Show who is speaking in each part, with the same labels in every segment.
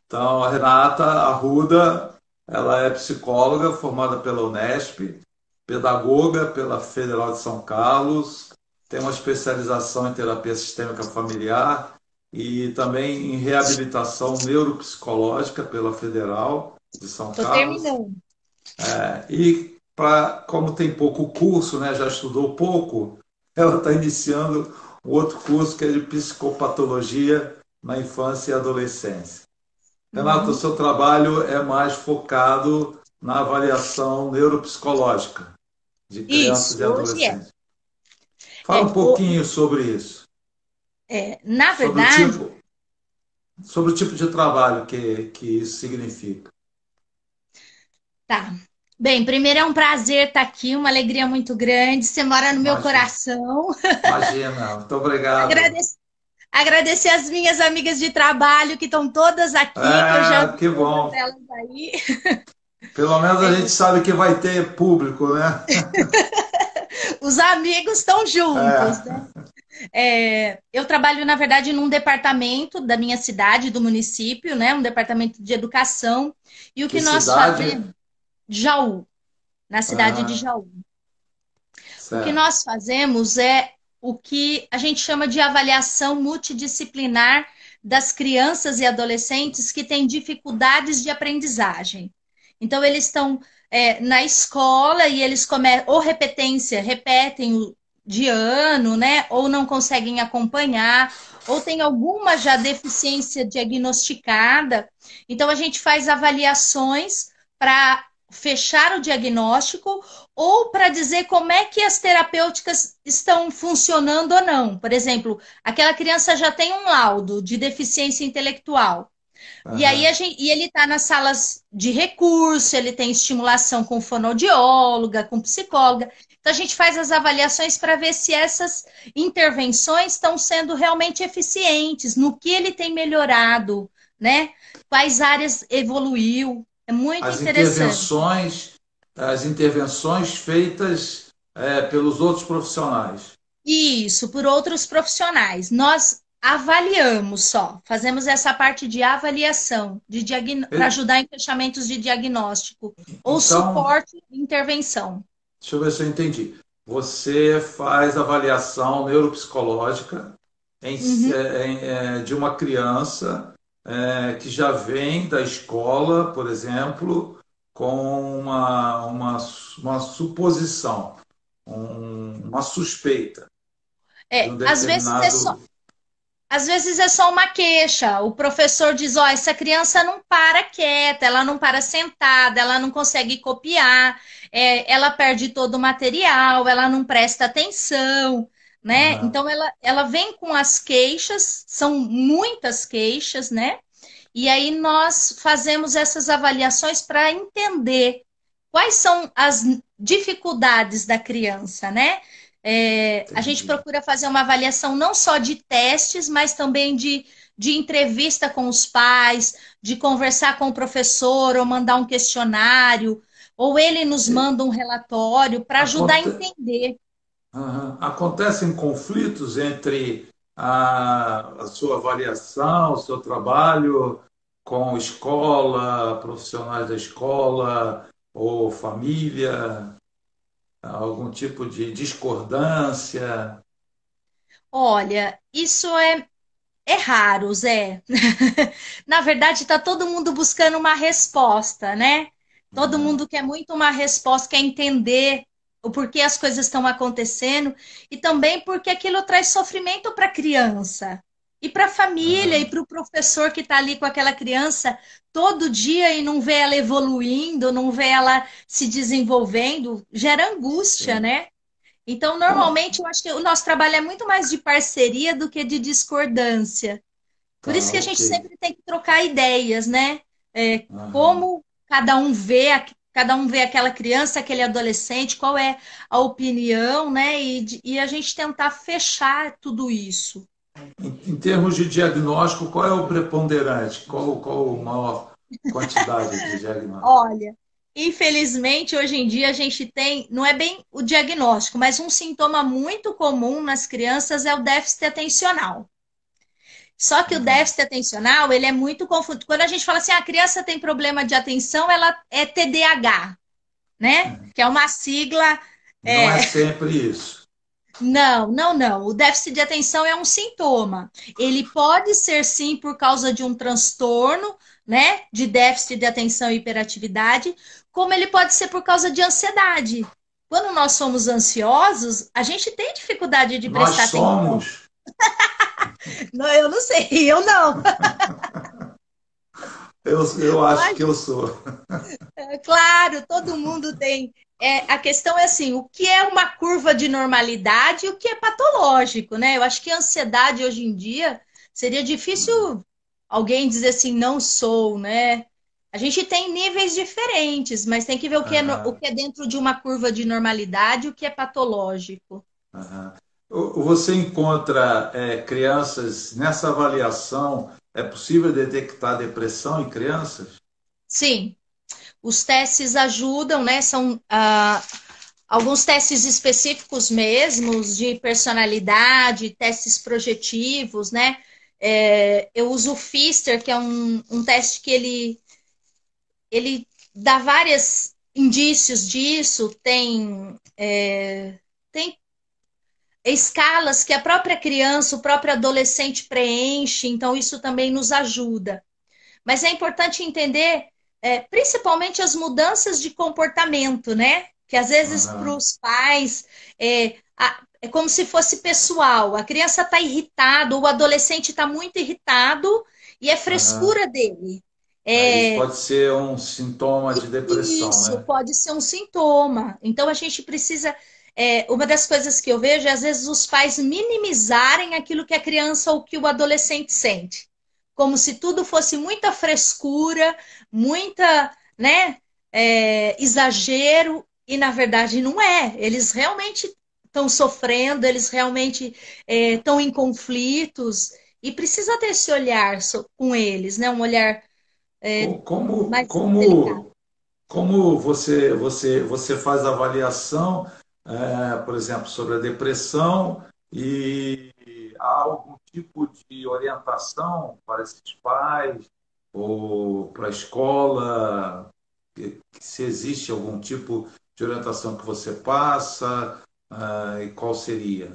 Speaker 1: Então, a Renata Arruda, ela é psicóloga formada pela Unesp, pedagoga pela Federal de São Carlos, tem uma especialização em terapia sistêmica familiar e também em reabilitação neuropsicológica pela Federal de São
Speaker 2: Tô
Speaker 1: Carlos.
Speaker 2: terminando.
Speaker 1: E como tem pouco curso, né, já estudou pouco, ela está iniciando um outro curso que é de psicopatologia na infância e adolescência. Renato, o
Speaker 2: Uhum.
Speaker 1: seu trabalho é mais focado na avaliação neuropsicológica de crianças e
Speaker 2: Isso, hoje é.
Speaker 1: adolescentes. Fala um
Speaker 2: É,
Speaker 1: pouquinho sobre isso,
Speaker 2: na
Speaker 1: sobre o
Speaker 2: verdade,
Speaker 1: tipo, sobre o tipo de trabalho que isso significa.
Speaker 2: tá. Bem, primeiro é um prazer estar aqui, uma alegria muito grande. Você mora no meu
Speaker 1: Imagina,
Speaker 2: coração.
Speaker 1: imagina. Muito obrigado.
Speaker 2: Agradecer, agradecer as minhas amigas de trabalho que estão todas aqui, que eu já vi
Speaker 1: Que
Speaker 2: todas
Speaker 1: bom.
Speaker 2: elas aí.
Speaker 1: Pelo menos a gente sabe que vai ter público, né?
Speaker 2: Os amigos estão juntos, né?
Speaker 1: É.
Speaker 2: Eu trabalho, na verdade, num departamento da minha cidade, do município, né? Um departamento de educação. E o
Speaker 1: Que
Speaker 2: que nós
Speaker 1: cidade?
Speaker 2: fazemos? Jaú, na cidade de
Speaker 1: Ah,
Speaker 2: Jaú. O que
Speaker 1: certo.
Speaker 2: nós fazemos é o que a gente chama de avaliação multidisciplinar das crianças e adolescentes que têm dificuldades de aprendizagem. Então, eles estão na escola e eles começam, ou repetência, repetem de ano, né? Ou não conseguem acompanhar, ou tem alguma já deficiência diagnosticada. Então, a gente faz avaliações para fechar o diagnóstico ou para dizer como é que as terapêuticas estão funcionando ou não. Por exemplo, aquela criança já tem um laudo de deficiência intelectual. E aí
Speaker 1: Aham.
Speaker 2: e ele está nas salas de recurso, ele tem estimulação com fonoaudióloga, com psicóloga. Então a gente faz as avaliações para ver se essas intervenções estão sendo realmente eficientes, no que ele tem melhorado, né? Quais áreas evoluiu. É muito
Speaker 1: As
Speaker 2: interessante.
Speaker 1: intervenções, as intervenções feitas pelos outros profissionais.
Speaker 2: Isso, por outros profissionais. Nós avaliamos só, fazemos essa parte de avaliação, para
Speaker 1: E-
Speaker 2: ajudar em fechamentos de diagnóstico ou
Speaker 1: Então,
Speaker 2: suporte de intervenção.
Speaker 1: deixa eu ver se eu entendi. Você faz avaliação neuropsicológica
Speaker 2: Uhum.
Speaker 1: de uma criança que já vem da escola, por exemplo, com uma suposição, uma suspeita de um
Speaker 2: Às vezes é só,
Speaker 1: determinado.
Speaker 2: às vezes é só uma queixa. O professor diz: ó, essa criança não para quieta, ela não para sentada, ela não consegue copiar, ela perde todo o material, ela não presta atenção, né?
Speaker 1: Aham.
Speaker 2: Então ela vem com as queixas, são muitas queixas, né? E aí nós fazemos essas avaliações para entender quais são as dificuldades da criança, né? A gente
Speaker 1: Entendi.
Speaker 2: procura fazer uma avaliação não só de testes, mas também de entrevista com os pais, de conversar com o professor, ou mandar um questionário, ou ele nos
Speaker 1: E
Speaker 2: manda um relatório para ajudar a
Speaker 1: aconte-
Speaker 2: entender.
Speaker 1: Aham. Acontecem conflitos entre a sua avaliação, o seu trabalho com escola, profissionais da escola ou família, algum tipo de discordância.
Speaker 2: Olha, isso é raro, Zé. Na verdade, está todo mundo buscando uma resposta, né? Todo
Speaker 1: Aham.
Speaker 2: mundo quer muito uma resposta, quer entender o porquê as coisas estão acontecendo e também porque aquilo traz sofrimento para a criança e para a família e
Speaker 1: Aham.
Speaker 2: para o professor que está ali com aquela criança todo dia e não vê ela evoluindo, não vê ela se desenvolvendo, gera angústia,
Speaker 1: Sim.
Speaker 2: né? Então,
Speaker 1: Bom,
Speaker 2: normalmente, eu acho que o nosso trabalho é muito mais de parceria do que de discordância. Por isso
Speaker 1: tá,
Speaker 2: que a
Speaker 1: ok.
Speaker 2: gente sempre tem que trocar ideias, né?
Speaker 1: Aham.
Speaker 2: Como cada um vê aquela criança, aquele adolescente, qual é a opinião, né? E a gente tentar fechar tudo isso.
Speaker 1: Em termos de diagnóstico, qual é o preponderante? Qual a maior quantidade de diagnóstico?
Speaker 2: Olha, infelizmente, hoje em dia a gente tem, não é bem o diagnóstico, mas um sintoma muito comum nas crianças é o déficit atencional. Só que o
Speaker 1: Uhum.
Speaker 2: déficit atencional, ele é muito confuso. Quando a gente fala assim, a criança tem problema de atenção, ela é TDAH, né? Que é uma sigla.
Speaker 1: Não é
Speaker 2: É,
Speaker 1: sempre isso.
Speaker 2: não, não, não. O déficit de atenção é um sintoma. Ele pode ser, sim, por causa de um transtorno, né, de déficit de atenção e hiperatividade, como ele pode ser por causa de ansiedade. Quando nós somos ansiosos, a gente tem dificuldade de
Speaker 1: Nós
Speaker 2: prestar atenção.
Speaker 1: somos,
Speaker 2: Não, eu não sei, eu não.
Speaker 1: eu acho que eu sou.
Speaker 2: É claro, todo mundo tem. A questão é assim, o que é uma curva de normalidade e o que é patológico, né? Eu acho que a ansiedade hoje em dia seria difícil alguém dizer assim, não sou, né? A gente tem níveis diferentes, mas tem que ver o que é, o
Speaker 1: Aham,
Speaker 2: que é dentro de uma curva de normalidade e o que é patológico.
Speaker 1: aham. Você encontra crianças nessa avaliação, é possível detectar depressão em crianças?
Speaker 2: Sim, os testes ajudam, né? São alguns testes específicos mesmos, de personalidade, testes projetivos, né? Eu uso o Pfister, que é um teste que ele dá vários indícios disso, tem escalas que a própria criança, o próprio adolescente preenche, então isso também nos ajuda. Mas é importante entender, principalmente as mudanças de comportamento, né? Que às vezes para
Speaker 1: Aham,
Speaker 2: os pais é como se fosse pessoal. A criança está irritada, o adolescente está muito irritado e é
Speaker 1: aham.
Speaker 2: frescura dele.
Speaker 1: Aí isso
Speaker 2: É,
Speaker 1: pode ser um sintoma de depressão,
Speaker 2: isso
Speaker 1: né?
Speaker 2: pode ser um sintoma. Então a gente precisa. Uma das coisas que eu vejo é às vezes os pais minimizarem aquilo que a criança ou que o adolescente sente, como se tudo fosse muita frescura, muita, né, exagero, e na verdade não é. Eles realmente estão sofrendo, eles realmente estão em conflitos e precisa ter esse olhar com eles, né, um olhar
Speaker 1: Co- Como,
Speaker 2: mais delicado.
Speaker 1: como, como você faz avaliação, por exemplo, sobre a depressão e há algum tipo de orientação para esses pais ou para a escola? Se existe algum tipo de orientação que você passa, e qual seria?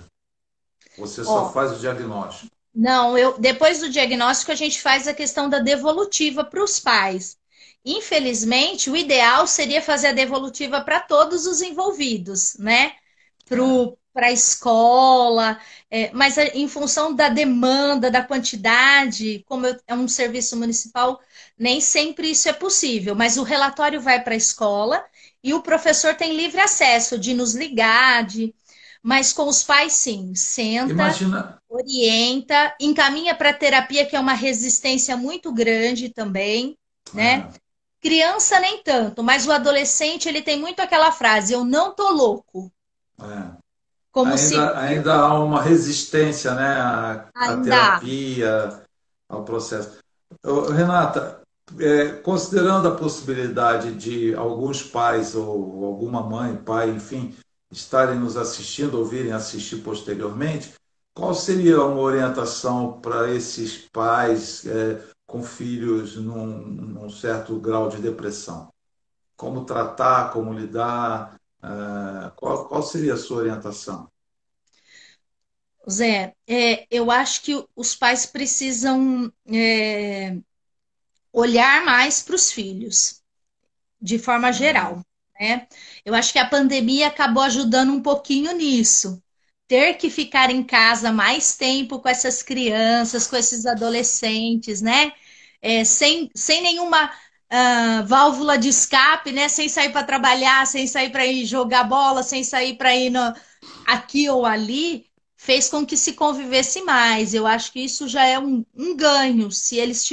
Speaker 1: Você só
Speaker 2: Ó,
Speaker 1: faz o diagnóstico.
Speaker 2: não, depois do diagnóstico a gente faz a questão da devolutiva para os pais. Infelizmente, o ideal seria fazer a devolutiva para todos os envolvidos, né?
Speaker 1: É,
Speaker 2: Para a escola, mas em função da demanda, da quantidade, como é um serviço municipal, nem sempre isso é possível. Mas o relatório vai para a escola e o professor tem livre acesso de nos ligar, mas com os pais, sim, senta,
Speaker 1: imagina,
Speaker 2: orienta, encaminha para terapia, que é uma resistência muito grande também, né?
Speaker 1: é,
Speaker 2: Criança nem tanto, mas o adolescente ele tem muito aquela frase: eu não tô louco,
Speaker 1: é.
Speaker 2: como se
Speaker 1: Ainda há uma resistência, né, à
Speaker 2: ainda.
Speaker 1: terapia, ao processo. Renata, considerando a possibilidade de alguns pais ou alguma mãe, pai, enfim, estarem nos assistindo, ouvirem assistir posteriormente, qual seria uma orientação para esses pais com filhos num certo grau de depressão? Como tratar, como lidar? Qual seria a sua orientação?
Speaker 2: Zé, eu acho que os pais precisam olhar mais para os filhos, de forma
Speaker 1: Uhum.
Speaker 2: geral, né? Eu acho que a pandemia acabou ajudando um pouquinho nisso. Ter que ficar em casa mais tempo com essas crianças, com esses adolescentes, né? Sem nenhuma válvula de escape, né? Sem sair para trabalhar, sem sair para ir jogar bola, sem sair para ir aqui ou ali, fez com que se convivesse mais. Eu acho que isso já é um ganho, se eles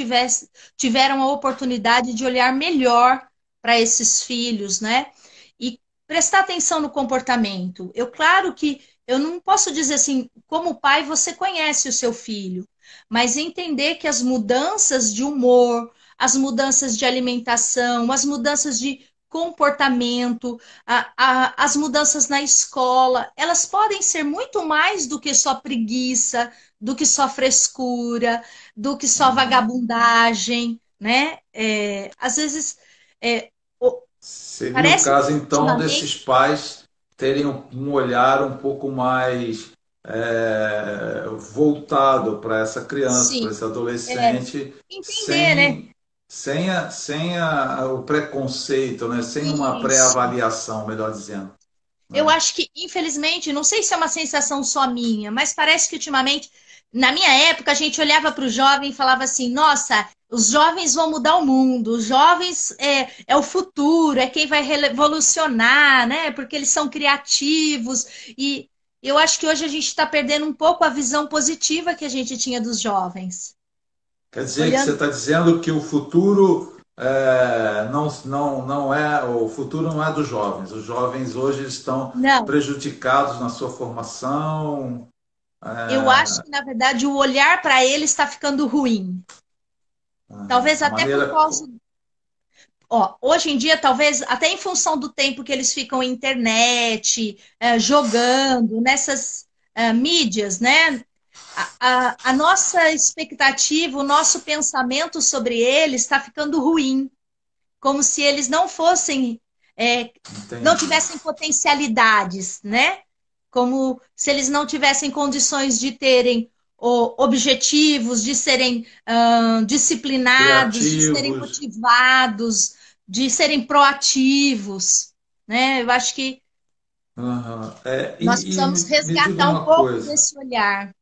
Speaker 2: tiveram a oportunidade de olhar melhor para esses filhos, né? E prestar atenção no comportamento. Claro que eu não posso dizer assim, como pai, você conhece o seu filho, mas entender que as mudanças de humor, as mudanças de alimentação, as mudanças de comportamento, as mudanças na escola, elas podem ser muito mais do que só preguiça, do que só frescura, do que só
Speaker 1: Uhum.
Speaker 2: vagabundagem, né? Às vezes, é, o-
Speaker 1: Seria o
Speaker 2: parece que
Speaker 1: caso, então, desses
Speaker 2: ultimamente,
Speaker 1: pais terem um olhar um pouco mais voltado para essa criança, para
Speaker 2: sim,
Speaker 1: esse
Speaker 2: é,
Speaker 1: adolescente,
Speaker 2: entender, né?
Speaker 1: sem o preconceito, né? Sem uma
Speaker 2: Isso.
Speaker 1: pré-avaliação, melhor dizendo.
Speaker 2: Eu
Speaker 1: Né?
Speaker 2: acho que, infelizmente, não sei se é uma sensação só minha, mas parece que ultimamente, na minha época, a gente olhava para o jovem e falava assim: nossa, os jovens vão mudar o mundo, os jovens é o futuro, é quem vai revolucionar, né? Porque eles são criativos. E eu acho que hoje a gente está perdendo um pouco a visão positiva que a gente tinha dos jovens.
Speaker 1: Quer dizer que você
Speaker 2: Olhando.
Speaker 1: está dizendo que o futuro o futuro não é dos jovens. Os jovens hoje estão
Speaker 2: Não,
Speaker 1: prejudicados na sua formação.
Speaker 2: eu acho
Speaker 1: É,
Speaker 2: que, na verdade, o olhar para ele está ficando ruim. Talvez
Speaker 1: a
Speaker 2: até por
Speaker 1: maneira.
Speaker 2: causa. Ó, hoje em dia, talvez até em função do tempo que eles ficam em internet, jogando nessas mídias, né? A nossa expectativa, o nosso pensamento sobre eles está ficando ruim, como se eles não fossem, é, não
Speaker 1: Entendi.
Speaker 2: tivessem potencialidades, né? Como se eles não tivessem condições de terem objetivos, de serem disciplinados, de serem
Speaker 1: Criativos.
Speaker 2: motivados, de serem proativos, né? Eu acho que
Speaker 1: Aham.
Speaker 2: nós
Speaker 1: E
Speaker 2: precisamos
Speaker 1: me diga
Speaker 2: resgatar um
Speaker 1: uma
Speaker 2: pouco
Speaker 1: coisa.
Speaker 2: desse olhar.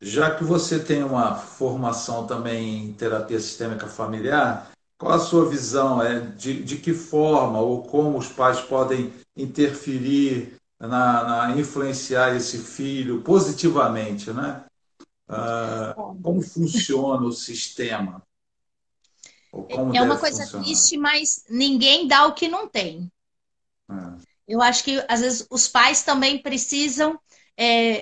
Speaker 1: Já que você tem uma formação também em terapia sistêmica familiar, qual a sua visão de que forma ou como os pais podem interferir influenciar esse filho positivamente, né? Como funciona o sistema ou como
Speaker 2: É uma
Speaker 1: deve
Speaker 2: coisa
Speaker 1: funcionar?
Speaker 2: triste, mas ninguém dá o que não tem.
Speaker 1: É,
Speaker 2: Eu acho que às vezes os pais também precisam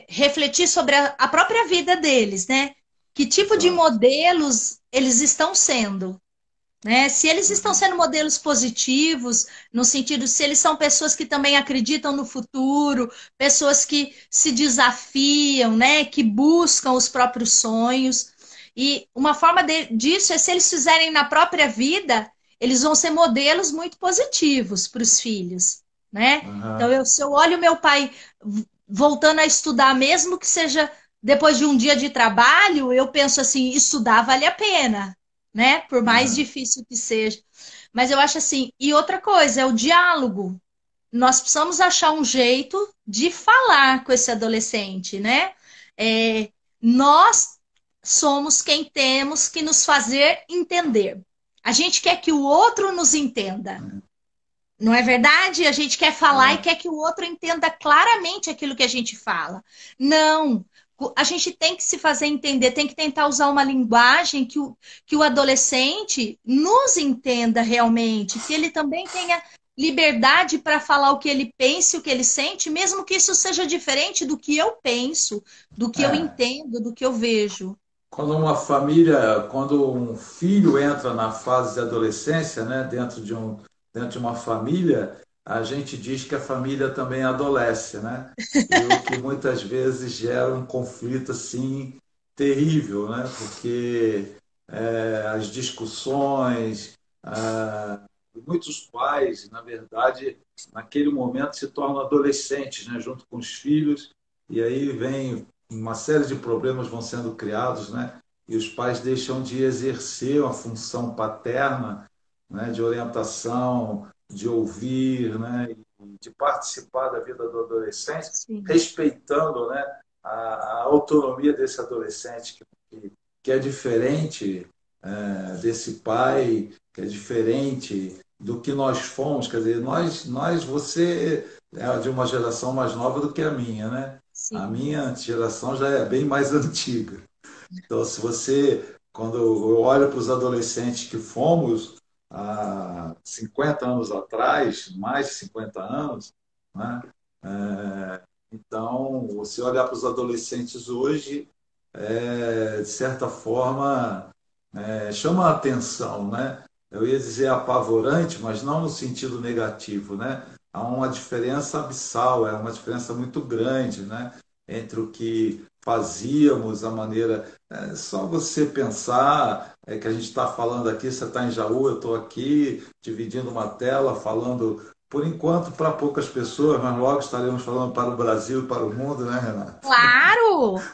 Speaker 2: refletir sobre a própria vida deles, né? Que tipo de
Speaker 1: exato.
Speaker 2: modelos eles estão sendo, né? Se eles estão
Speaker 1: Uhum.
Speaker 2: sendo modelos positivos, no sentido se eles são pessoas que também acreditam no futuro, pessoas que se desafiam, né? Que buscam os próprios sonhos. E uma forma disso é se eles fizerem na própria vida, eles vão ser modelos muito positivos para os filhos, né? Então,
Speaker 1: Uhum.
Speaker 2: se eu olho meu pai voltando a estudar, mesmo que seja depois de um dia de trabalho, eu penso assim, estudar vale a pena, né? Por mais
Speaker 1: Uhum.
Speaker 2: difícil que seja. Mas eu acho assim, e outra coisa, é o diálogo. Nós precisamos achar um jeito de falar com esse adolescente, né? É, nós somos quem temos que nos fazer entender. A gente quer que o outro nos entenda. Não é verdade? A gente quer falar e
Speaker 1: É.
Speaker 2: quer que o outro entenda claramente aquilo que a gente fala. Não. A gente tem que se fazer entender, tem que tentar usar uma linguagem que o adolescente nos entenda realmente, que ele também tenha liberdade para falar o que ele pensa e o que ele sente, mesmo que isso seja diferente do que eu penso, do que eu
Speaker 1: É.
Speaker 2: entendo, do que eu vejo.
Speaker 1: Quando um filho entra na fase de adolescência, né, dentro de uma família, a gente diz que a família também adolesce, né? E o que muitas vezes gera um conflito assim terrível, né? Porque as discussões, muitos pais, na verdade, naquele momento se tornam adolescentes, né, junto com os filhos, e aí vem uma série de problemas vão sendo criados, né? E os pais deixam de exercer uma função paterna, né? De orientação, de ouvir, né? E de participar da vida do adolescente,
Speaker 2: Sim.
Speaker 1: respeitando, né? A autonomia desse adolescente que é diferente desse pai, que é diferente do que nós fomos, quer dizer, você é de uma geração mais nova do que a minha, né? A
Speaker 2: Sim.
Speaker 1: minha geração já é bem mais antiga. Então, se você, quando eu olho para os adolescentes que fomos há 50 anos atrás, mais de 50 anos, né? Então, você olhar para os adolescentes hoje, de certa forma, chama a atenção, né? Eu ia dizer apavorante, mas não no sentido negativo, né? Há uma diferença abissal, é uma diferença muito grande, né? Entre o que fazíamos, a maneira. Só você pensar que a gente está falando aqui, você está em Jaú, eu estou aqui dividindo uma tela, falando, por enquanto, para poucas pessoas, mas logo estaremos falando para o Brasil e para o mundo, né, Renato?
Speaker 2: Claro!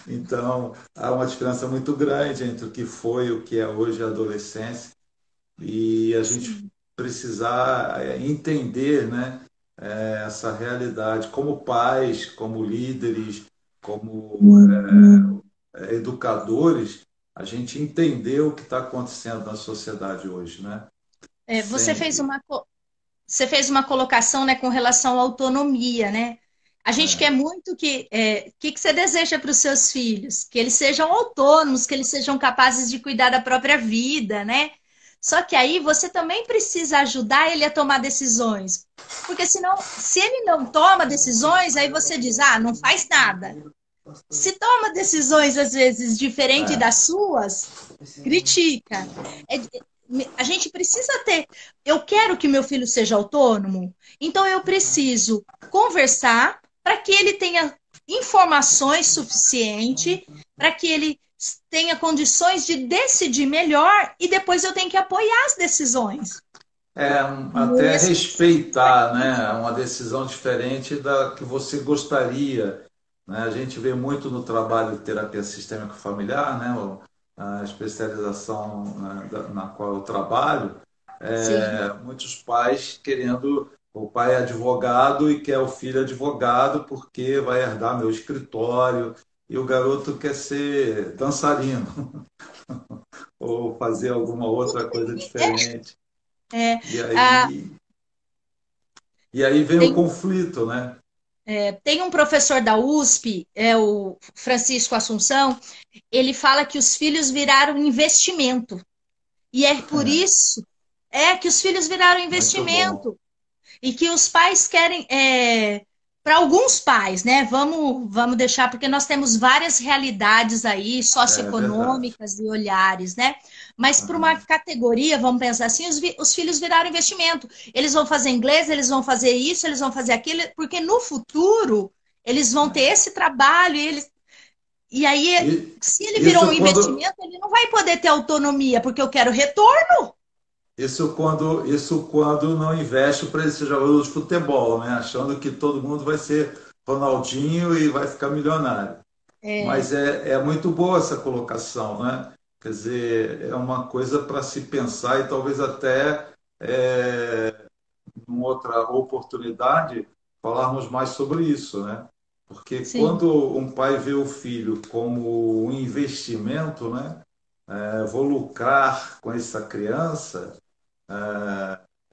Speaker 1: Então, há uma diferença muito grande entre o que foi e o que é hoje a adolescência, e a gente
Speaker 2: Sim.
Speaker 1: precisar entender, né, essa realidade como pais, como líderes, como educadores, a gente entender o que está acontecendo na sociedade hoje, né?
Speaker 2: Você fez
Speaker 1: Sempre.
Speaker 2: você fez uma colocação, né, com relação à autonomia, né? A gente quer
Speaker 1: É,
Speaker 2: muito que você deseja para os seus filhos? Que eles sejam autônomos, que eles sejam capazes de cuidar da própria vida, né? Só que aí você também precisa ajudar ele a tomar decisões. Porque senão, se ele não toma decisões, aí você diz, ah, não faz nada. Se toma decisões, às vezes, diferentes
Speaker 1: é,
Speaker 2: das suas, critica. A gente precisa ter. Eu quero que meu filho seja autônomo, então eu preciso conversar para que ele tenha informações suficientes, para que ele tenha condições de decidir melhor e depois eu tenho que apoiar as decisões.
Speaker 1: até
Speaker 2: Mesmo
Speaker 1: respeitar, né, uma decisão diferente da que você gostaria, né? A gente vê muito no trabalho de terapia sistêmica familiar, né, a especialização, né, na qual eu trabalho,
Speaker 2: sim.
Speaker 1: muitos pais querendo, o pai é advogado e quer o filho advogado porque vai herdar meu escritório, e o garoto quer ser dançarino ou fazer alguma outra coisa diferente.
Speaker 2: É,
Speaker 1: E
Speaker 2: a,
Speaker 1: aí E aí vem o
Speaker 2: tem
Speaker 1: conflito, né?
Speaker 2: Tem um professor da USP, o Francisco Assunção, ele fala que os filhos viraram investimento. E é por isso que os filhos viraram
Speaker 1: Muito bom.
Speaker 2: investimento. E que os pais querem, para alguns pais, né? Vamos deixar, porque nós temos várias realidades aí,
Speaker 1: É verdade.
Speaker 2: socioeconômicas e olhares, né? Mas para uma
Speaker 1: Aham.
Speaker 2: categoria, vamos pensar assim, os filhos viraram investimento. Eles vão fazer inglês, eles vão fazer isso, eles vão fazer aquilo, porque no futuro eles vão ter esse trabalho e aí,
Speaker 1: E
Speaker 2: se ele virou um
Speaker 1: isso quando,
Speaker 2: investimento, ele não vai poder ter autonomia, porque eu quero retorno.
Speaker 1: isso quando não investe para esse jogador de futebol, né? Achando que todo mundo vai ser Ronaldinho e vai ficar milionário.
Speaker 2: É,
Speaker 1: Mas é muito boa essa colocação, né? Quer dizer, é uma coisa para se pensar e talvez até em outra oportunidade falarmos mais sobre isso, né? Porque
Speaker 2: sim.
Speaker 1: quando um pai vê o filho como um investimento, né? Vou lucrar com essa criança,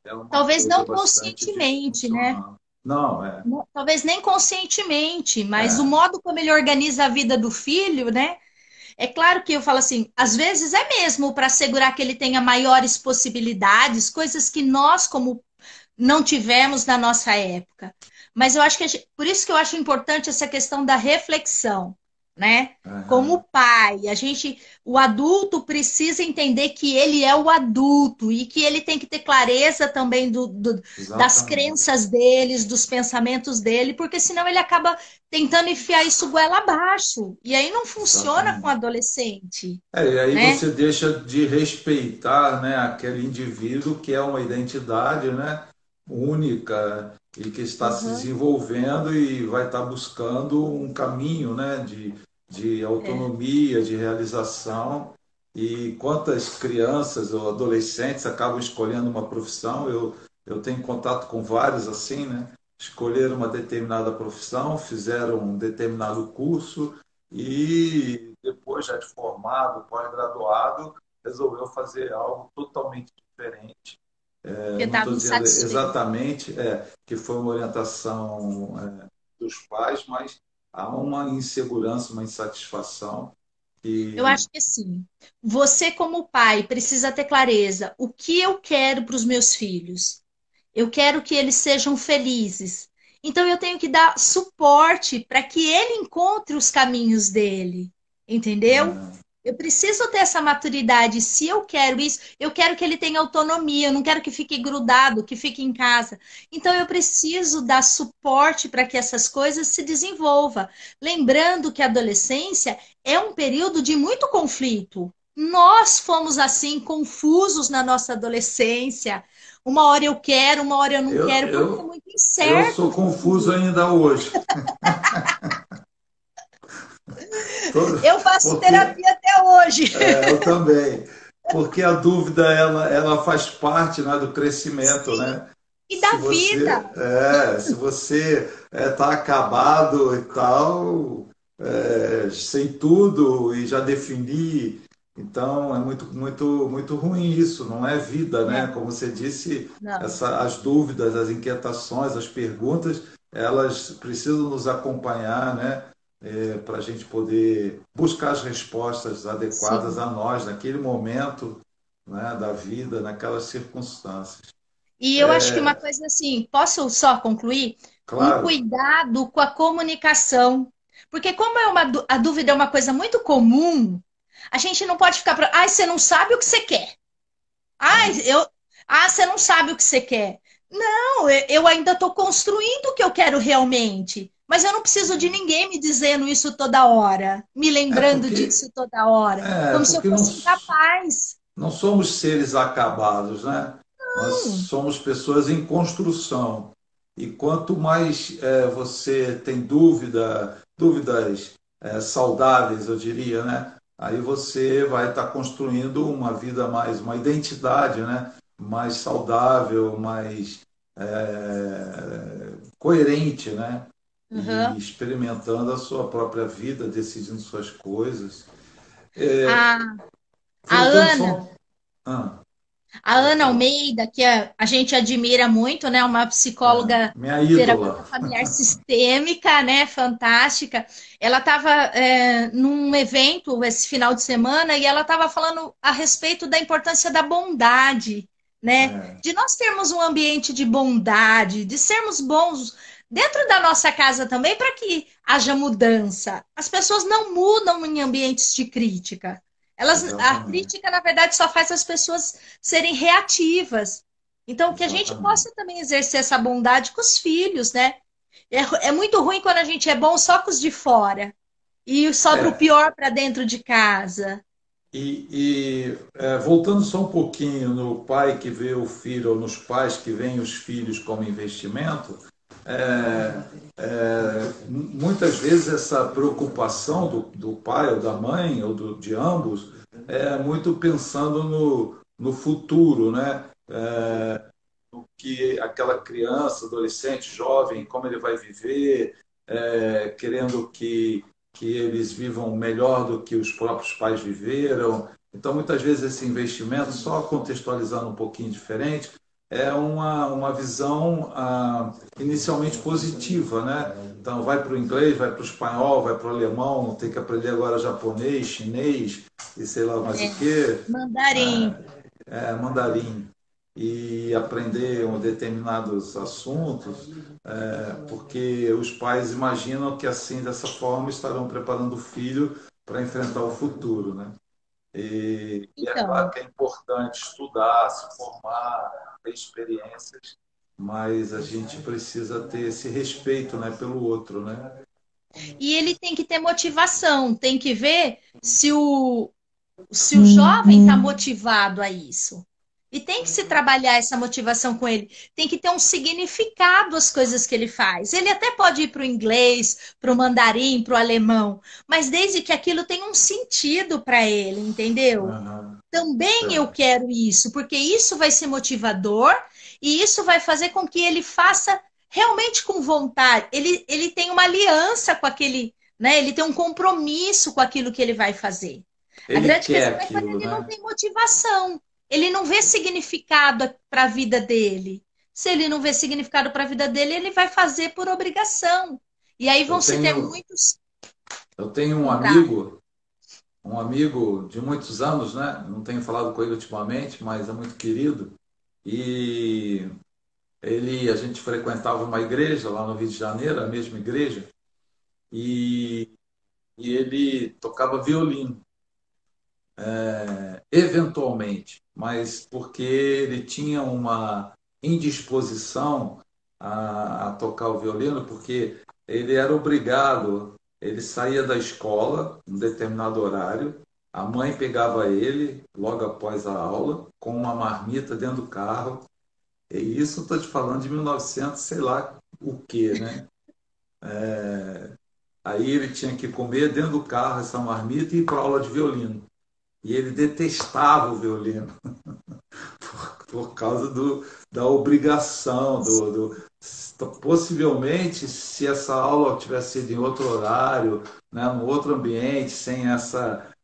Speaker 1: é uma
Speaker 2: Talvez
Speaker 1: coisa
Speaker 2: não
Speaker 1: bastante
Speaker 2: conscientemente, né?
Speaker 1: disfuncional. Não, é.
Speaker 2: Talvez nem conscientemente, mas o
Speaker 1: É,
Speaker 2: modo como ele organiza a vida do filho, né? É claro que eu falo assim, às vezes é mesmo para assegurar que ele tenha maiores possibilidades, coisas que nós, como não tivemos na nossa época. Mas eu acho que por isso que eu acho importante essa questão da reflexão, né? Como
Speaker 1: aham,
Speaker 2: pai, o adulto precisa entender que ele é o adulto e que ele tem que ter clareza também das
Speaker 1: exatamente.
Speaker 2: crenças deles, dos pensamentos dele, porque senão ele acaba tentando enfiar isso goela abaixo. E aí não funciona com
Speaker 1: Exatamente.
Speaker 2: adolescente,
Speaker 1: E aí
Speaker 2: né?
Speaker 1: você deixa de respeitar, né, aquele indivíduo que é uma identidade, né, única e que está se
Speaker 2: Uhum.
Speaker 1: desenvolvendo e vai estar buscando um caminho, né, de
Speaker 2: É,
Speaker 1: autonomia, de realização. E quantas crianças ou adolescentes acabam escolhendo uma profissão? Eu tenho contato com vários assim, né? Escolheram uma determinada profissão, fizeram um determinado curso e depois, já de formado, pós-graduado, resolveu fazer algo totalmente diferente.
Speaker 2: porque
Speaker 1: Não
Speaker 2: estava
Speaker 1: estou dizendo
Speaker 2: insatisfeito.
Speaker 1: exatamente que foi uma orientação dos pais, mas há uma insegurança, uma insatisfação
Speaker 2: Eu
Speaker 1: que
Speaker 2: acho que sim. Você, como pai, precisa ter clareza. O que eu quero para os meus filhos? Eu quero que eles sejam felizes. Então, eu tenho que dar suporte para que ele encontre os caminhos dele. Entendeu? Eu preciso ter essa maturidade. Se eu quero isso, eu quero que ele tenha autonomia, eu não quero que fique grudado, que fique em casa. Então eu preciso dar suporte para que essas coisas se desenvolvam. Lembrando que a adolescência é um período de muito conflito. Nós fomos assim confusos na nossa adolescência. Uma hora eu quero, uma hora eu não
Speaker 1: Eu,
Speaker 2: quero, porque é
Speaker 1: eu,
Speaker 2: muito
Speaker 1: eu
Speaker 2: incerto
Speaker 1: sou
Speaker 2: o
Speaker 1: confuso
Speaker 2: futuro.
Speaker 1: ainda hoje.
Speaker 2: Eu faço
Speaker 1: Porque
Speaker 2: terapia até hoje.
Speaker 1: eu também. Porque a dúvida ela faz parte, né, do crescimento,
Speaker 2: Sim,
Speaker 1: né?
Speaker 2: e da vida.
Speaker 1: Se você tá acabado e tal, sei tudo e já defini, então é muito ruim isso, não é vida, né?
Speaker 2: É,
Speaker 1: Como você disse,
Speaker 2: não.
Speaker 1: as dúvidas, as inquietações, as perguntas, elas precisam nos acompanhar, né? Para a gente poder buscar as respostas adequadas
Speaker 2: Sim.
Speaker 1: a nós naquele momento, né, da vida, naquelas circunstâncias.
Speaker 2: E eu acho que uma coisa assim, posso só concluir? Um
Speaker 1: Claro,
Speaker 2: cuidado com a comunicação. Porque como a dúvida é uma coisa muito comum, a gente não pode ficar ai, você não sabe o que você quer. Ai,
Speaker 1: é,
Speaker 2: você não sabe o que você quer. Não, eu ainda estou construindo o que eu quero realmente. Mas eu não preciso de ninguém me dizendo isso toda hora, me
Speaker 1: é
Speaker 2: lembrando
Speaker 1: porque,
Speaker 2: disso toda hora, como se eu
Speaker 1: porque não,
Speaker 2: fosse incapaz.
Speaker 1: não somos seres acabados, né? Nós
Speaker 2: Não.
Speaker 1: somos pessoas em construção. E quanto mais você tem dúvidas saudáveis, eu diria, né? Aí você vai estar construindo uma vida mais, uma identidade, né? Mais saudável, mais coerente, né? E
Speaker 2: Uhum.
Speaker 1: experimentando a sua própria vida, decidindo suas coisas.
Speaker 2: A, a
Speaker 1: Voltando
Speaker 2: Ana,
Speaker 1: só. Ah,
Speaker 2: A
Speaker 1: pode
Speaker 2: Ana
Speaker 1: falar.
Speaker 2: Almeida, que a gente admira muito, né? Uma psicóloga,
Speaker 1: Minha
Speaker 2: terapeuta
Speaker 1: ídola.
Speaker 2: familiar sistêmica, né? Fantástica. Ela estava num evento esse final de semana e ela estava falando a respeito da importância da bondade, né?
Speaker 1: É,
Speaker 2: De nós termos um ambiente de bondade, de sermos bons dentro da nossa casa também, para que haja mudança. As pessoas não mudam em ambientes de crítica. A
Speaker 1: exatamente.
Speaker 2: crítica, na verdade, só faz as pessoas serem reativas. Então, que a gente
Speaker 1: Exatamente.
Speaker 2: possa também exercer essa bondade com os filhos, né? É muito ruim quando a gente é bom só com os de fora e sobra o
Speaker 1: É,
Speaker 2: pior para dentro de casa.
Speaker 1: voltando só um pouquinho no pai que vê o filho, ou nos pais que veem os filhos como investimento, muitas vezes essa preocupação do pai ou da mãe, ou de ambos, é muito pensando no futuro, né? Que aquela criança, adolescente, jovem, como ele vai viver, querendo que eles vivam melhor do que os próprios pais viveram. Então, muitas vezes, esse investimento, só contextualizando um pouquinho diferente, é uma visão inicialmente positiva, né? Então, vai para o inglês, vai para o espanhol, vai para o alemão, tem que aprender agora japonês, chinês e sei lá mais o
Speaker 2: É,
Speaker 1: quê,
Speaker 2: mandarim.
Speaker 1: mandarim e aprender determinados assuntos, porque os pais imaginam que assim, dessa forma, estarão preparando o filho para enfrentar o futuro, né? E é claro
Speaker 2: Então,
Speaker 1: que é importante estudar, se formar, ter experiências, mas a gente precisa ter esse respeito, né, pelo outro, né?
Speaker 2: e ele tem que ter motivação, tem que ver se o jovem está motivado a isso. E tem que se trabalhar essa motivação com ele. Tem que ter um significado as coisas que ele faz. Ele até pode ir para o inglês, para o mandarim, para o alemão, mas desde que aquilo tenha um sentido para ele, entendeu?
Speaker 1: Uhum,
Speaker 2: Também eu
Speaker 1: certo.
Speaker 2: quero isso, porque isso vai ser motivador e isso vai fazer com que ele faça realmente com vontade. Ele tem uma aliança com aquele, né? Ele tem um compromisso com aquilo que ele vai fazer. A
Speaker 1: Ele
Speaker 2: grande
Speaker 1: quer
Speaker 2: questão é quando
Speaker 1: aquilo,
Speaker 2: ele não
Speaker 1: né?
Speaker 2: tem motivação, ele não vê significado para a vida dele. Se ele não vê significado para a vida dele, ele vai fazer por obrigação. E aí vão
Speaker 1: Eu
Speaker 2: se ter
Speaker 1: tenho,
Speaker 2: muitos
Speaker 1: eu tenho
Speaker 2: contrários.
Speaker 1: um amigo de muitos anos, né? Não tenho falado com ele ultimamente, mas é muito querido. E a gente frequentava uma igreja lá no Rio de Janeiro, a mesma igreja, e, e ele tocava violino. eventualmente, mas porque ele tinha uma indisposição a tocar o violino, porque ele era obrigado, ele saía da escola em um determinado horário, a mãe pegava ele logo após a aula, com uma marmita dentro do carro, e isso estou te falando de 1900, sei lá o quê, né? Aí ele tinha que comer dentro do carro essa marmita e ir para a aula de violino. E ele detestava o violino por causa da obrigação, possivelmente, se essa aula tivesse sido em outro horário, né, num outro ambiente, sem essa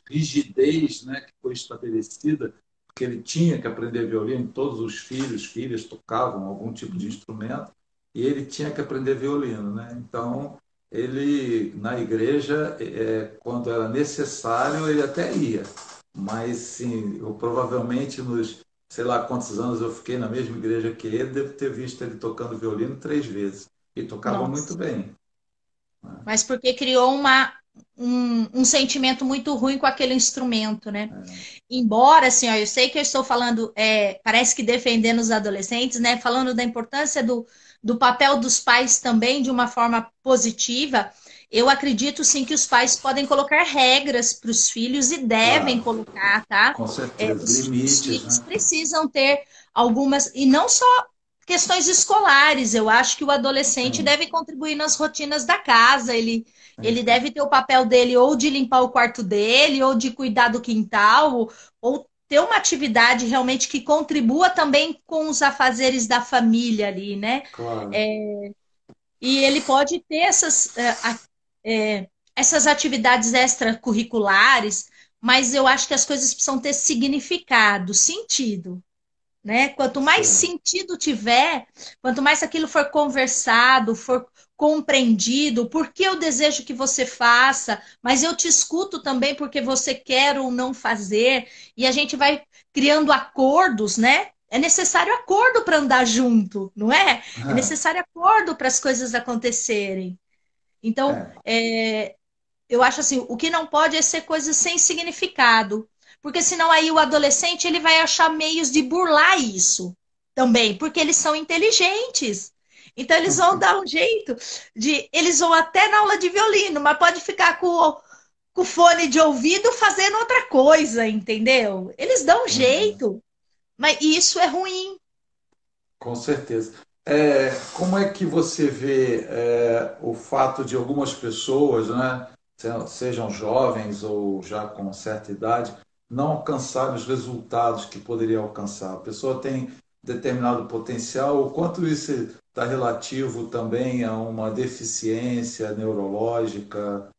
Speaker 1: rigidez, né, que foi estabelecida, porque ele tinha que aprender violino, todos os filhos, filhas tocavam algum tipo de instrumento, e ele tinha que aprender violino, né? Então, ele, na igreja, quando era necessário, ele até ia, mas sim, eu provavelmente sei lá quantos anos eu fiquei na mesma igreja que ele, devo ter visto ele tocando violino 3 vezes. E tocava muito
Speaker 2: Nossa.
Speaker 1: bem.
Speaker 2: Mas porque criou um sentimento muito ruim com aquele instrumento, né? Embora, assim, ó, eu sei que eu estou falando, parece que defendendo os adolescentes, né? Falando da importância do papel dos pais também de uma forma positiva, eu acredito sim que os pais podem colocar regras para os filhos e devem
Speaker 1: Claro,
Speaker 2: colocar, tá?
Speaker 1: com certeza.
Speaker 2: Os
Speaker 1: Limites,
Speaker 2: filhos
Speaker 1: né?
Speaker 2: precisam ter algumas, e não só questões escolares, eu acho que o adolescente
Speaker 1: Sim,
Speaker 2: deve contribuir nas rotinas da casa, ele
Speaker 1: sim.
Speaker 2: deve ter o papel dele ou de limpar o quarto dele, ou de cuidar do quintal, ou ter uma atividade realmente que contribua também com os afazeres da família ali, né?
Speaker 1: Claro.
Speaker 2: É, e ele pode ter essas atividades extracurriculares, mas eu acho que as coisas precisam ter significado, sentido, né? Quanto mais
Speaker 1: Sim.
Speaker 2: sentido tiver, quanto mais aquilo for conversado, for compreendido, por que eu desejo que você faça, mas eu te escuto também porque você quer ou não fazer, e a gente vai criando acordos, né? É necessário acordo para andar junto, não é? É necessário acordo para as coisas acontecerem. Então,
Speaker 1: É,
Speaker 2: eu acho assim, o que não pode é ser coisas sem significado, porque senão aí o adolescente ele vai achar meios de burlar isso também, porque eles são inteligentes. Então eles vão dar um jeito eles vão até na aula de violino, mas pode ficar com o fone de ouvido fazendo outra coisa, entendeu? Eles dão um
Speaker 1: uhum.
Speaker 2: jeito, mas isso é ruim.
Speaker 1: Com certeza. Como é que você vê o fato de algumas pessoas, né, sejam jovens ou já com certa idade, não alcançarem os resultados que poderiam alcançar? A pessoa tem determinado potencial, o quanto isso está relativo também a uma deficiência neurológica,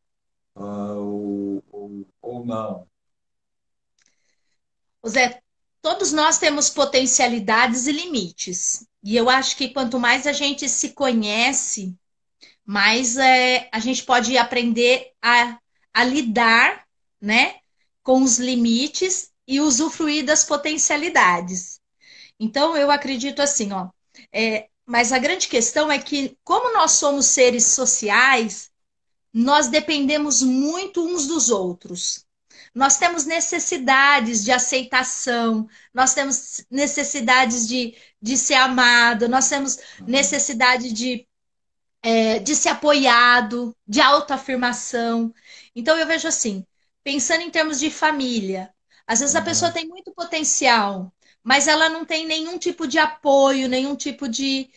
Speaker 1: ou não?
Speaker 2: Zé, todos nós temos potencialidades e limites. E eu acho que quanto mais a gente se conhece, mais a gente pode aprender a lidar, né, com os limites e usufruir das potencialidades. Então, eu acredito assim, ó. Mas a grande questão é que, como nós somos seres sociais, nós dependemos muito uns dos outros. Nós temos necessidades de aceitação, nós temos necessidades de ser amado, nós temos
Speaker 1: Uhum.
Speaker 2: necessidade de ser apoiado, de autoafirmação. Então, eu vejo assim, pensando em termos de família, às vezes a pessoa
Speaker 1: Uhum.
Speaker 2: tem muito potencial, mas ela não tem nenhum tipo de apoio, nenhum tipo de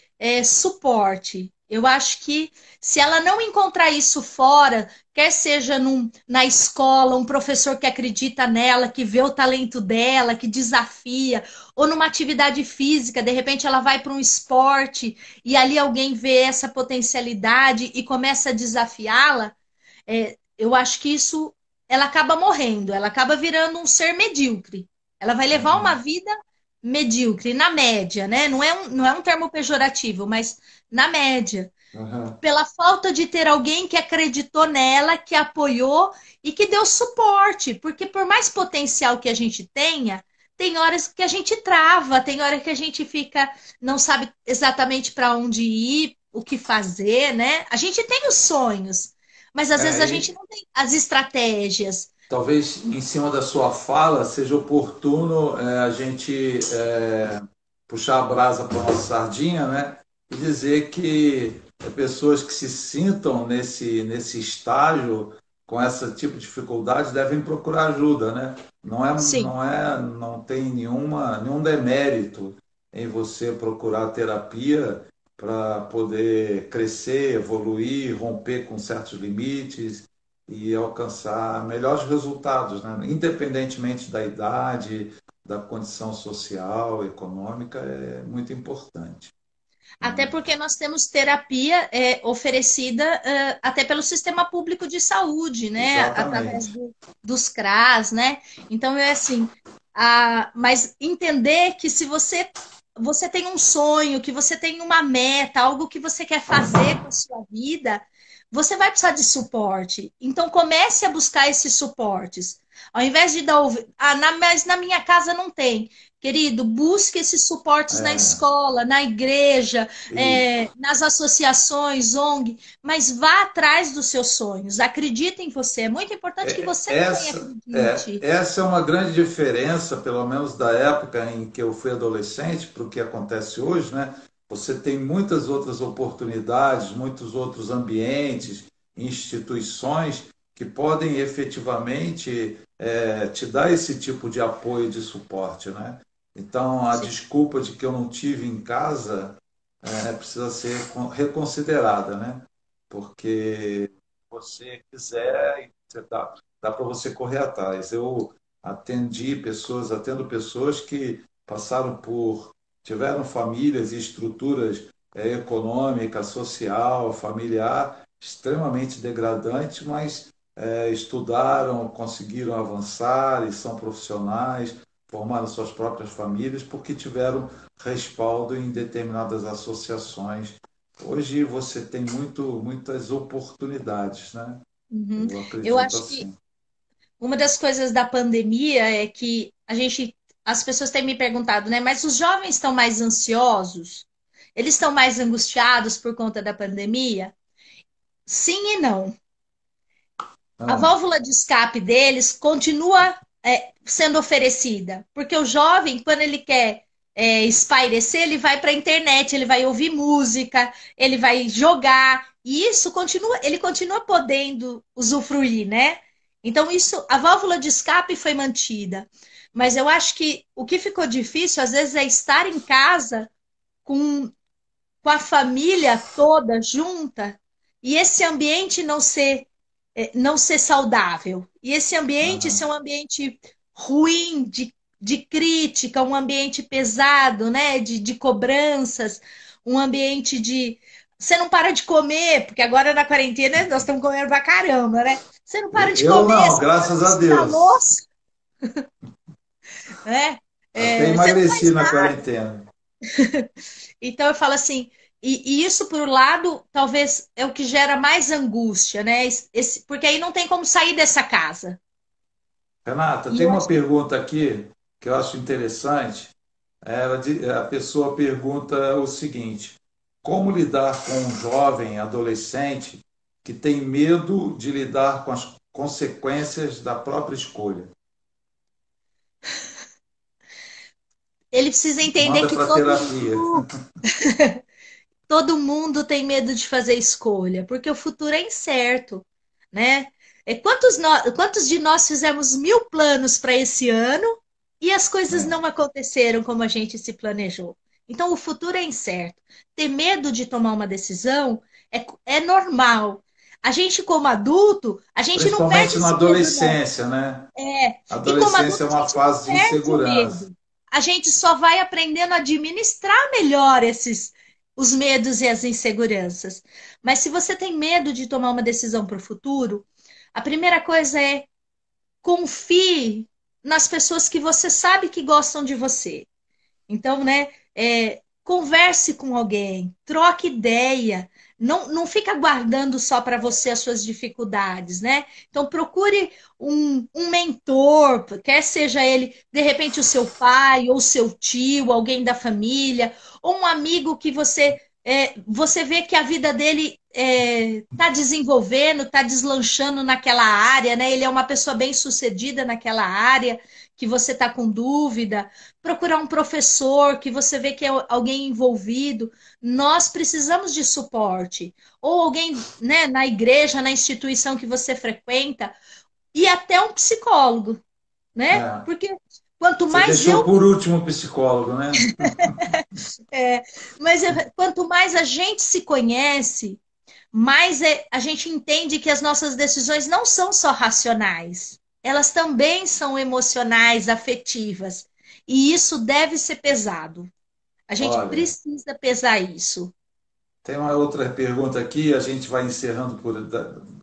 Speaker 2: suporte. Eu acho que se ela não encontrar isso fora, quer seja na escola, um professor que acredita nela, que vê o talento dela, que desafia, ou numa atividade física, de repente ela vai para um esporte e ali alguém vê essa potencialidade e começa a desafiá-la, eu acho que isso ela acaba morrendo, ela acaba virando um ser medíocre. Ela vai levar uma
Speaker 1: Uhum.
Speaker 2: vida medíocre, na média, né? Não é um termo pejorativo, mas na média.
Speaker 1: Uhum.
Speaker 2: Pela falta de ter alguém que acreditou nela, que apoiou e que deu suporte. Porque por mais potencial que a gente tenha, tem horas que a gente trava, tem hora que a gente fica, não sabe exatamente para onde ir, o que fazer, né? A gente tem os sonhos, mas às vezes a gente
Speaker 1: É,
Speaker 2: não tem as estratégias.
Speaker 1: talvez em cima da sua fala seja oportuno a gente puxar a brasa para a nossa sardinha, né? E dizer que pessoas que se sintam nesse estágio com esse tipo de dificuldade devem procurar ajuda, né?
Speaker 2: Sim.
Speaker 1: Não tem nenhum demérito em você procurar terapia para poder crescer, evoluir, romper com certos limites e alcançar melhores resultados, né? Independentemente da idade, da condição social, econômica, é muito importante,
Speaker 2: Até
Speaker 1: né?
Speaker 2: porque nós temos terapia oferecida até pelo Sistema Público de Saúde, né? Através
Speaker 1: Exatamente.
Speaker 2: dos CRAS, né? Então é assim, mas entender que se você tem um sonho, que você tem uma meta, algo que você quer fazer com a sua vida, você vai precisar de suporte. Então comece a buscar esses suportes. Ao invés de dar, mas na minha casa não tem. Querido, busque esses suportes na
Speaker 1: É,
Speaker 2: escola, na igreja,
Speaker 1: isso.
Speaker 2: nas associações, ONG, mas vá atrás dos seus sonhos. Acredite em você. É muito importante que você também acredite.
Speaker 1: Essa é uma grande diferença, pelo menos da época em que eu fui adolescente, para o que acontece hoje, né? Você tem muitas outras oportunidades, muitos outros ambientes, instituições que podem efetivamente te dar esse tipo de apoio, de suporte, né? Então, a
Speaker 2: Sim.
Speaker 1: desculpa de que eu não tive em casa precisa ser reconsiderada, né? Porque você quiser, dá para você correr atrás. Eu atendo pessoas que passaram tiveram famílias e estruturas econômica, social, familiar extremamente degradantes, mas estudaram, conseguiram avançar e são profissionais, formaram suas próprias famílias porque tiveram respaldo em determinadas associações. Hoje você tem muitas oportunidades, né?
Speaker 2: Uhum.
Speaker 1: Eu
Speaker 2: Eu
Speaker 1: acredito
Speaker 2: acho que
Speaker 1: assim.
Speaker 2: uma das coisas da pandemia é que as pessoas têm me perguntado, né? Mas os jovens estão mais ansiosos? Eles estão mais angustiados por conta da pandemia? Sim e não. A
Speaker 1: Ah,
Speaker 2: válvula de escape deles continua sendo oferecida, porque o jovem, quando ele quer espairecer, ele vai para a internet, ele vai ouvir música, ele vai jogar, e isso continua, ele continua podendo usufruir, né? Então, isso, a válvula de escape foi mantida. Mas eu acho que o que ficou difícil, às vezes, é estar em casa com, com a família toda junta e esse ambiente não ser saudável. E esse ambiente ser
Speaker 1: aham.
Speaker 2: um ambiente ruim, de crítica, um ambiente pesado, né? De cobranças, um ambiente de. Você não para de comer, porque agora na quarentena nós estamos comendo pra caramba, né? Você não para de
Speaker 1: Eu
Speaker 2: comer,
Speaker 1: não,
Speaker 2: você não para
Speaker 1: graças
Speaker 2: de
Speaker 1: a
Speaker 2: sujar a
Speaker 1: Deus.
Speaker 2: louça, né?
Speaker 1: Até
Speaker 2: Você não
Speaker 1: emagreci
Speaker 2: faz
Speaker 1: na
Speaker 2: nada.
Speaker 1: quarentena.
Speaker 2: Então eu falo assim, e isso por um lado, talvez é o que gera mais angústia, né? Porque aí não tem como sair dessa casa.
Speaker 1: Renata,
Speaker 2: E
Speaker 1: tem
Speaker 2: eu
Speaker 1: uma
Speaker 2: acho
Speaker 1: pergunta aqui que eu acho interessante. A pessoa pergunta o seguinte: como lidar com um jovem adolescente que tem medo de lidar com as consequências da própria escolha?
Speaker 2: ele precisa entender
Speaker 1: Manda
Speaker 2: que
Speaker 1: para terapia.
Speaker 2: todo mundo tem medo de fazer escolha, porque o futuro é incerto, né? Quantos de nós fizemos 1000 planos para esse ano e as coisas
Speaker 1: É,
Speaker 2: não aconteceram como a gente se planejou? Então, o futuro é incerto. Ter medo de tomar uma decisão é normal. A gente, como adulto, a gente não perde
Speaker 1: principalmente na
Speaker 2: esse medo, não.
Speaker 1: adolescência, né? A
Speaker 2: E como
Speaker 1: adolescência
Speaker 2: adulto,
Speaker 1: é
Speaker 2: a
Speaker 1: uma
Speaker 2: gente não
Speaker 1: fase de
Speaker 2: perde o
Speaker 1: insegurança.
Speaker 2: medo. A gente só vai aprendendo a administrar melhor os medos e as inseguranças. Mas se você tem medo de tomar uma decisão para o futuro, a primeira coisa é confie nas pessoas que você sabe que gostam de você. Então, né, converse com alguém, troque ideia, não fica guardando só para você as suas dificuldades, né? Então, procure um mentor, quer seja ele, de repente, o seu pai, ou seu tio, alguém da família, ou um amigo que você você vê que a vida dele está desenvolvendo, está deslanchando naquela área, né? Ele é uma pessoa bem-sucedida naquela área, que você está com dúvida. Procurar um professor que você vê que é alguém envolvido. Nós precisamos de suporte. Ou alguém, né, na igreja, na instituição que você frequenta, e até um psicólogo, né?
Speaker 1: É.
Speaker 2: Porque quanto
Speaker 1: Você
Speaker 2: mais
Speaker 1: deixou
Speaker 2: eu
Speaker 1: por último o psicólogo, né?
Speaker 2: quanto mais a gente se conhece, mais a gente entende que as nossas decisões não são só racionais, elas também são emocionais, afetivas. E isso deve ser pesado. A gente
Speaker 1: Olha,
Speaker 2: precisa pesar isso.
Speaker 1: tem uma outra pergunta aqui, a gente vai encerrando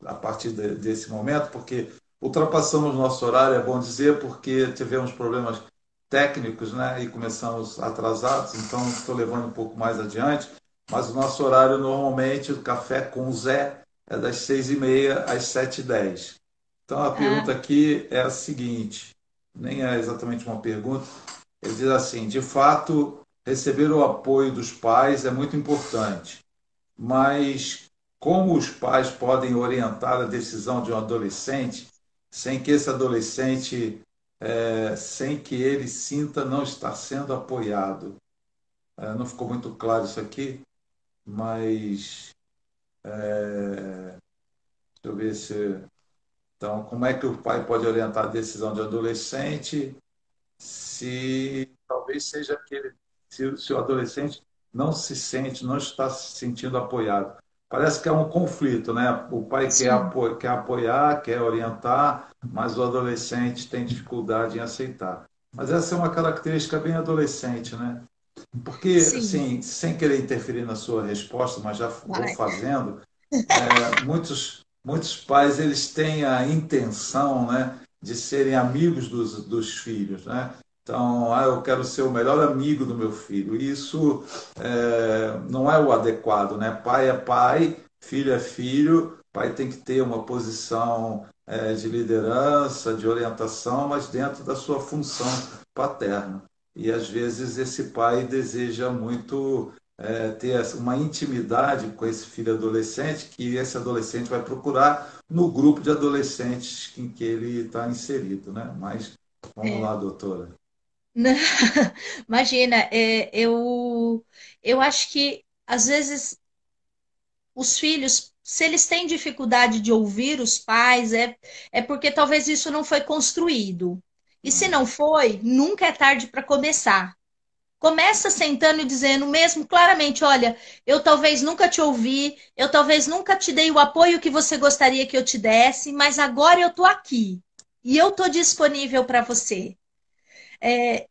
Speaker 1: a partir desse momento, porque ultrapassamos nosso horário, é bom dizer, porque tivemos problemas técnicos, né, e começamos atrasados, então estou levando um pouco mais adiante, mas o nosso horário normalmente, o café com o Zé, é das 6h30 às 7h10. Então a
Speaker 2: Ah,
Speaker 1: pergunta aqui é a seguinte, nem é exatamente uma pergunta, ele diz assim, de fato, receber o apoio dos pais é muito importante, mas como os pais podem orientar a decisão de um adolescente sem que esse adolescente, sem que ele sinta não estar sendo apoiado? Não ficou muito claro isso aqui, mas deixa eu ver se. Então, como é que o pai pode orientar a decisão de um adolescente se talvez seja aquele, se o adolescente não se sente, não está se sentindo apoiado. Parece que é um conflito, né? O pai
Speaker 2: sim,
Speaker 1: quer apoiar, quer orientar, mas o adolescente tem dificuldade em aceitar. Mas essa é uma característica bem adolescente, né? Porque,
Speaker 2: sim,
Speaker 1: assim, sem querer interferir na sua resposta, mas já vou
Speaker 2: vai.
Speaker 1: fazendo, muitos pais eles têm a intenção, né, de serem amigos dos filhos, né? Então, eu quero ser o melhor amigo do meu filho. Isso não é o adequado, né? Pai é pai, filho é filho. Pai tem que ter uma posição de liderança, de orientação, mas dentro da sua função paterna. E às vezes esse pai deseja muito ter uma intimidade com esse filho adolescente, que esse adolescente vai procurar no grupo de adolescentes em que ele está inserido, né? Mas vamos
Speaker 2: É.
Speaker 1: lá, doutora.
Speaker 2: Não, imagina, eu acho que às vezes os filhos, se eles têm dificuldade de ouvir os pais, é porque talvez isso não foi construído. E se não foi, nunca é tarde para começar. Começa sentando e dizendo mesmo claramente, olha, eu talvez nunca te ouvi, eu talvez nunca te dei o apoio que você gostaria que eu te desse, mas agora eu estou aqui e eu estou disponível para você.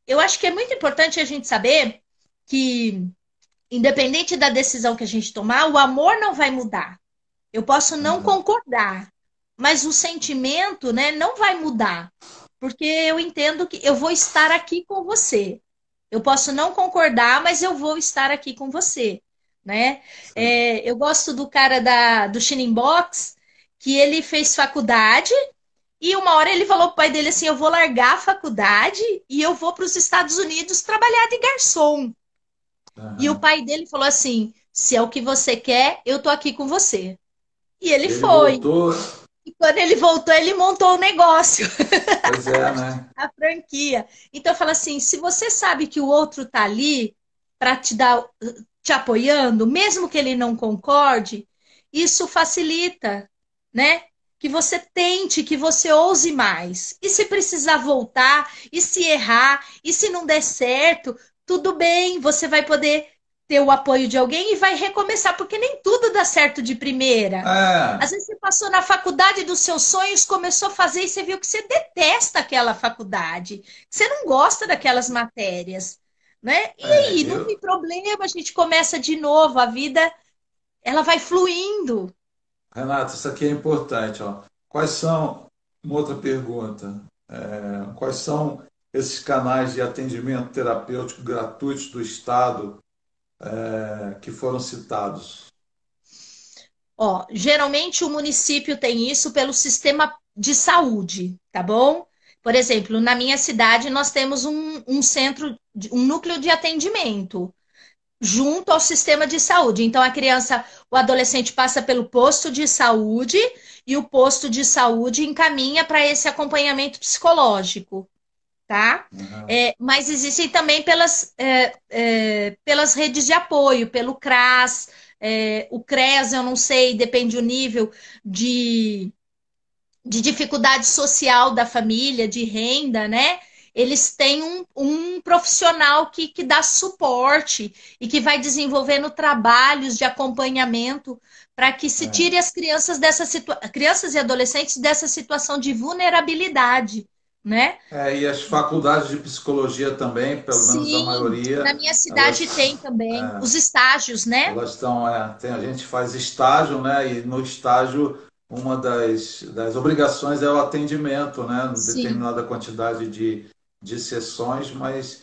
Speaker 2: Eu acho que é muito importante a gente saber que, independente da decisão que a gente tomar, o amor não vai mudar. Eu posso não
Speaker 1: Uhum.
Speaker 2: concordar, mas o sentimento, né, não vai mudar, porque eu entendo que eu vou estar aqui com você. Eu posso não concordar, mas eu vou estar aqui com você, né?
Speaker 1: Sim.
Speaker 2: Eu gosto do cara do Shining Box, que ele fez faculdade e uma hora ele falou pro pai dele assim: eu vou largar a faculdade e eu vou para os Estados Unidos trabalhar de garçom. E o
Speaker 1: Uhum.
Speaker 2: pai dele falou assim: se é o que você quer, eu tô aqui com você. E ele
Speaker 1: Ele
Speaker 2: foi.
Speaker 1: voltou,
Speaker 2: E quando ele voltou, ele montou o negócio,
Speaker 1: pois é, né?
Speaker 2: a franquia. Então, fala assim: se você sabe que o outro tá ali para te dar, te apoiando, mesmo que ele não concorde, isso facilita, né? Que você tente, que você ouse mais. E se precisar voltar, e se errar, e se não der certo, tudo bem, você vai poder ter o apoio de alguém e vai recomeçar, porque nem tudo dá certo de primeira. Às
Speaker 1: É,
Speaker 2: vezes você passou na faculdade dos seus sonhos, começou a fazer e você viu que você detesta aquela faculdade, que você não gosta daquelas matérias, né? E aí, não tem
Speaker 1: eu,
Speaker 2: problema, a gente começa de novo, a vida ela vai fluindo.
Speaker 1: Renato, isso aqui é importante, ó. Quais são, uma outra pergunta, quais são esses canais de atendimento terapêutico gratuitos do Estado que foram citados?
Speaker 2: Ó, geralmente o município tem isso pelo sistema de saúde, tá bom? Por exemplo, na minha cidade nós temos um centro, um núcleo de atendimento. junto ao sistema de saúde. Então, a criança, o adolescente passa pelo posto de saúde e o posto de saúde encaminha para esse acompanhamento psicológico, tá?
Speaker 1: Uhum.
Speaker 2: Mas existem também pelas redes de apoio, pelo CRAS, o CREAS, eu não sei, depende do nível de dificuldade social da família, de renda, né? Eles têm um profissional que dá suporte e que vai desenvolvendo trabalhos de acompanhamento para que se
Speaker 1: É.
Speaker 2: tire as crianças crianças e adolescentes dessa situação de vulnerabilidade, né?
Speaker 1: E as faculdades de psicologia também, pelo menos a
Speaker 2: Sim, na
Speaker 1: maioria,
Speaker 2: minha cidade tem
Speaker 1: elas,
Speaker 2: também
Speaker 1: é,
Speaker 2: os estágios, né?
Speaker 1: elas estão, a gente faz estágio, né? E no estágio uma das obrigações é o atendimento, né?
Speaker 2: Sim.
Speaker 1: Determinada quantidade de sessões, mas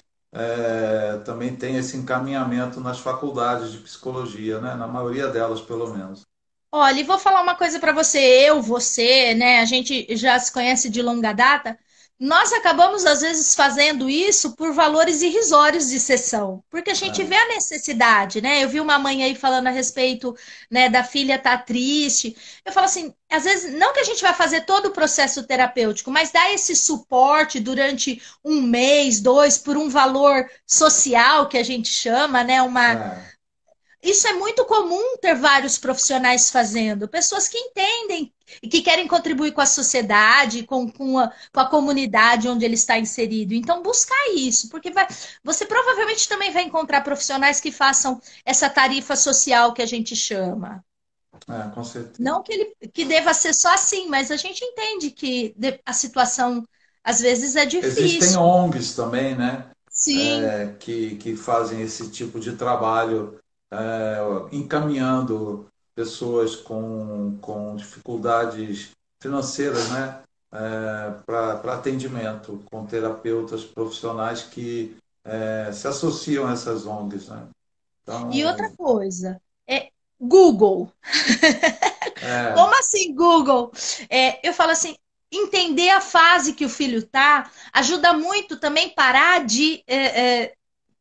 Speaker 1: também tem esse encaminhamento nas faculdades de psicologia, né? Na maioria delas, pelo menos.
Speaker 2: Olha, e vou falar uma coisa para você, você, né? A gente já se conhece de longa data. Nós acabamos, às vezes, fazendo isso por valores irrisórios de sessão, porque a gente vê
Speaker 1: É,
Speaker 2: a necessidade, né? Eu vi uma mãe aí falando a respeito, né, da filha tá triste. Eu falo assim, às vezes, não que a gente vai fazer todo o processo terapêutico, mas dar esse suporte durante um mês, dois, por um valor social que a gente chama, né?
Speaker 1: é.
Speaker 2: Isso é muito comum ter vários profissionais fazendo, pessoas que entendem e que querem contribuir com a sociedade, com a comunidade onde ele está inserido. Então, buscar isso, porque você provavelmente também vai encontrar profissionais que façam essa tarifa social que a gente chama.
Speaker 1: Com certeza.
Speaker 2: Não que deva ser só assim, mas a gente entende que a situação às vezes é
Speaker 1: Existem
Speaker 2: difícil.
Speaker 1: ONGs também, né?
Speaker 2: Sim,
Speaker 1: Que fazem esse tipo de trabalho, encaminhando pessoas com dificuldades financeiras, né? Para atendimento com terapeutas profissionais que se associam a essas ONGs, né?
Speaker 2: e outra
Speaker 1: Então,
Speaker 2: coisa, Google.
Speaker 1: é,
Speaker 2: Como assim, Google? Eu falo assim, entender a fase que o filho tá ajuda muito também parar de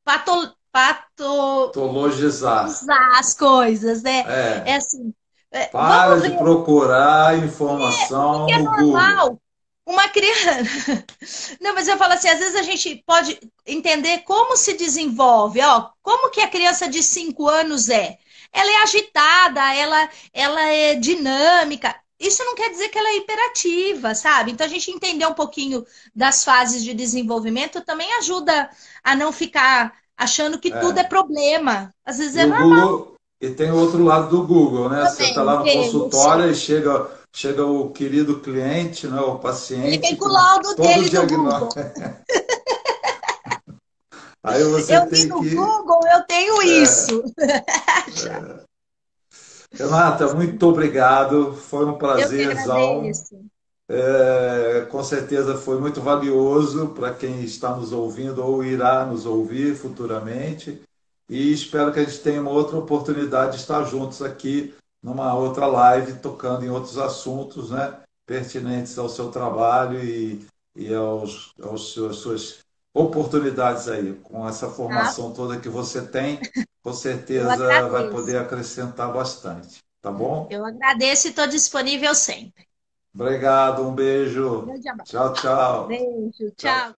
Speaker 2: patologizar
Speaker 1: patologizar.
Speaker 2: as coisas, né? É
Speaker 1: É,
Speaker 2: assim,
Speaker 1: para
Speaker 2: vamos
Speaker 1: de
Speaker 2: ver
Speaker 1: procurar
Speaker 2: o que que
Speaker 1: informação
Speaker 2: é
Speaker 1: no Google.
Speaker 2: normal. Uma criança. Não, mas eu falo assim, às vezes a gente pode entender como se desenvolve, ó, como que a criança de 5 anos é. Ela é agitada, ela é dinâmica. Isso não quer dizer que ela é hiperativa, sabe? Então a gente entender um pouquinho das fases de desenvolvimento também ajuda a não ficar achando que tudo é
Speaker 1: É.
Speaker 2: problema. Às vezes
Speaker 1: E
Speaker 2: é
Speaker 1: o
Speaker 2: normal
Speaker 1: Google, e tem o outro lado do Google, né? Você está
Speaker 2: também,
Speaker 1: lá no
Speaker 2: tem, eu
Speaker 1: consultório
Speaker 2: sei.
Speaker 1: e chega o querido cliente, né? O
Speaker 2: Ele
Speaker 1: paciente
Speaker 2: vem com o
Speaker 1: com
Speaker 2: laudo
Speaker 1: todo o
Speaker 2: dele do Google.
Speaker 1: diagnóstico. Aí você
Speaker 2: Eu vi
Speaker 1: tem
Speaker 2: no
Speaker 1: que.
Speaker 2: Google, eu tenho
Speaker 1: é,
Speaker 2: isso.
Speaker 1: Renata, muito obrigado. Foi um
Speaker 2: Eu que
Speaker 1: prazerzão.
Speaker 2: agradeço.
Speaker 1: Com certeza foi muito valioso para quem está nos ouvindo ou irá nos ouvir futuramente. E espero que a gente tenha uma outra oportunidade de estar juntos aqui numa outra live, tocando em outros assuntos, né, pertinentes ao seu trabalho e às suas oportunidades aí. Com essa
Speaker 2: Tá?
Speaker 1: formação toda que você tem, com
Speaker 2: Eu
Speaker 1: certeza vai poder
Speaker 2: agradeço.
Speaker 1: acrescentar bastante. Tá bom?
Speaker 2: Eu agradeço e estou disponível sempre.
Speaker 1: Obrigado, um beijo.
Speaker 2: Grande abraço.
Speaker 1: Tchau, tchau.
Speaker 2: Beijo,
Speaker 1: Tchau.
Speaker 2: tchau.